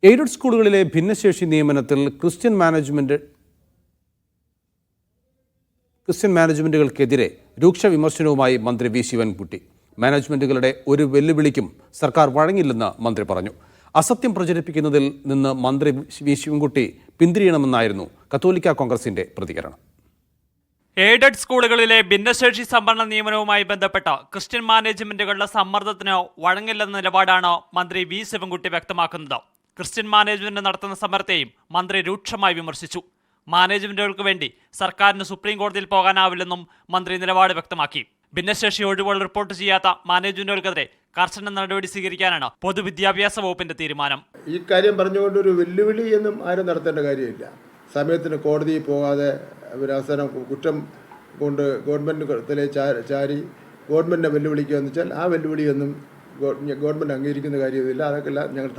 Aided സ്കൂളുകളിലെ ഭിന്നശേഷി നിയമനത്തിൽ ക്രിസ്ത്യൻ മാനേജ്മെന്റുകൾക്കെതിരെ രൂക്ഷ വിമർശനവുമായി മന്ത്രി വി ശിവൻകുട്ടി. മാനേജ്മെന്റുകളുടെ ഒരു വെല്ലുവിളിക്കും സർക്കാർ വഴങ്ങില്ലെന്ന് മന്ത്രി പറഞ്ഞു. അസത്യം പ്രചരിപ്പിക്കുന്നതിൽ നിന്ന് മന്ത്രി വി ശിവൻകുട്ടി പിന്തിരിയണമെന്നായിരുന്നു കത്തോലിക്ക കോൺഗ്രസിന്റെ പ്രതികരണം. എയ്ഡഡ് സ്കൂളുകളിലെ ഭിന്നശേഷി സംവരണ നിയമനവുമായി ബന്ധപ്പെട്ട ക്രിസ്ത്യൻ മാനേജ്മെന്റുകളുടെ സമ്മർദ്ദത്തിന് വഴങ്ങില്ലെന്ന നിലപാടാണ് മന്ത്രി വി ശിവൻകുട്ടി വ്യക്തമാക്കുന്നത്. ക്രിസ്ത്യൻ മാനേജ്മെന്റ് നടത്തുന്ന സമരത്തെയും മന്ത്രി രൂക്ഷമായി വിമർശിച്ചു. മാനേജ്മെന്റുകൾക്ക് വേണ്ടി സർക്കാരിന് സുപ്രീം കോടതിയിൽ പോകാനാവില്ലെന്നും മന്ത്രി നിലപാട് വ്യക്തമാക്കി. ഭിന്നശേഷി ഒഴിവുകൾ റിപ്പോർട്ട് ചെയ്യാത്ത മാനേജ്മെന്റുകൾക്കെതിരെ കർശന നടപടി സ്വീകരിക്കാനാണ് പൊതുവിദ്യാഭ്യാസ വകുപ്പിന്റെ തീരുമാനം. ഈ കാര്യം പറഞ്ഞുകൊണ്ട് ഒരു വെല്ലുവിളി എന്നും ആരും നടത്തേണ്ട കാര്യമില്ല. സമയത്തിന് കോടതിയിൽ പോകാതെ അവസാനം കുറ്റം കൊണ്ട് ഗവൺമെൻറ്റിലെ ചാരി ഗവൺമെൻറ്റിനെ വെല്ലുവിളിക്കുക എന്ന് വെച്ചാൽ ആ വെല്ലുവിളിയൊന്നും ഗവൺമെൻറ് അംഗീകരിക്കുന്ന കാര്യമില്ല. അതൊക്കെ ഞങ്ങൾ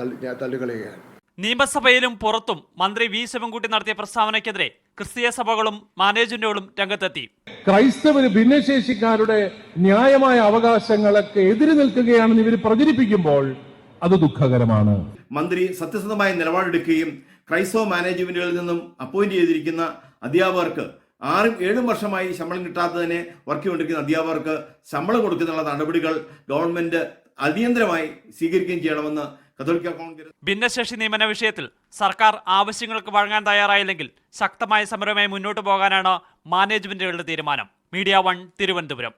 തള്ളിക്കളയുകയാണ്. നിയമസഭയിലും പുറത്തും മന്ത്രി വി ശിവൻകുട്ടി നടത്തിയ പ്രസ്താവനയ്ക്കെതിരെ ക്രിസ്തീയ സഭകളും മാനേജ്മെന്റുകളും രംഗത്തെത്തി. ക്രൈസ്തവര് ഭിന്നശേഷിക്കാരുടെ ന്യായമായ അവകാശങ്ങളൊക്കെ എതിര് നിൽക്കുകയാണെന്ന് ഇവർ പ്രചരിപ്പിക്കുമ്പോൾ അത് ദുഃഖകരമാണ്. മന്ത്രി സത്യസന്ധമായ നിലപാടെടുക്കുകയും ക്രൈസ്തവ മാനേജ്മെന്റുകളിൽ നിന്നും അപ്പോയിന്റ് ചെയ്തിരിക്കുന്ന അധ്യാപകർക്ക് 6-7 വർഷമായി ശമ്പളം കിട്ടാത്തതിനെ വർക്ക് ചെയ്തുകൊണ്ടിരിക്കുന്ന അധ്യാപകർക്ക് ശമ്പളം കൊടുക്കുന്നതിനുള്ള നടപടികൾ ഗവൺമെന്റ് അടിയന്തരമായി സ്വീകരിക്കുകയും ചെയ്യണമെന്ന് കത്തോലിക്ക കോൺഗ്രസ്. ഭിന്നശേഷി നിയമന വിഷയത്തിൽ സർക്കാർ ആവശ്യങ്ങൾക്ക് വഴങ്ങാൻ തയ്യാറായില്ലെങ്കിൽ ശക്തമായ സമരവുമായി മുന്നോട്ടു പോകാനാണ് മാനേജ്മെന്റുകളുടെ തീരുമാനം. മീഡിയ 1 തിരുവനന്തപുരം.